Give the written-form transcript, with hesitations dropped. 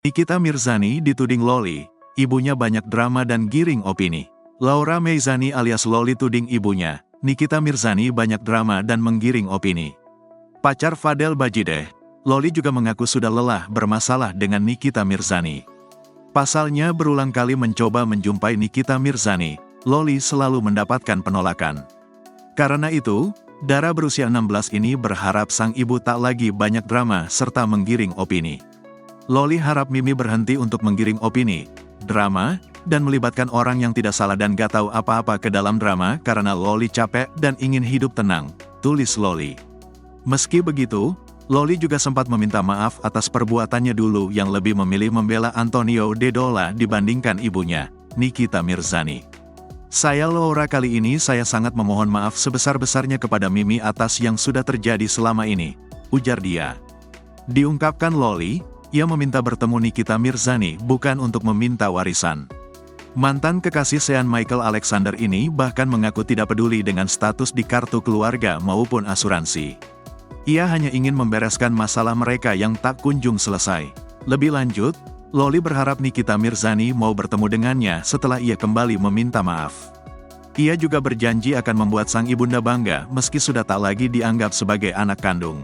Nikita Mirzani dituding Loli, ibunya banyak drama dan giring opini. Laura Meizani alias Loli tuding ibunya, Nikita Mirzani banyak drama dan menggiring opini. Pacar Fadel Bajideh, Loli juga mengaku sudah lelah bermasalah dengan Nikita Mirzani. Pasalnya berulang kali mencoba menjumpai Nikita Mirzani, Loli selalu mendapatkan penolakan. Karena itu, Dara berusia 16 ini berharap sang ibu tak lagi banyak drama serta menggiring opini. Loli harap Mimi berhenti untuk menggiring opini, drama, dan melibatkan orang yang tidak salah dan gak tahu apa-apa ke dalam drama karena Loli capek dan ingin hidup tenang, tulis Loli. Meski begitu, Loli juga sempat meminta maaf atas perbuatannya dulu yang lebih memilih membela Antonio Dedola dibandingkan ibunya, Nikita Mirzani. Saya Laura kali ini saya sangat memohon maaf sebesar-besarnya kepada Mimi atas yang sudah terjadi selama ini, ujar dia. Diungkapkan Loli, ia meminta bertemu Nikita Mirzani bukan untuk meminta warisan. Mantan kekasih Sean Michael Alexander ini bahkan mengaku tidak peduli dengan status di kartu keluarga maupun asuransi. Ia hanya ingin membereskan masalah mereka yang tak kunjung selesai. Lebih lanjut, Loli berharap Nikita Mirzani mau bertemu dengannya setelah ia kembali meminta maaf. Ia juga berjanji akan membuat sang ibunda bangga meski sudah tak lagi dianggap sebagai anak kandung.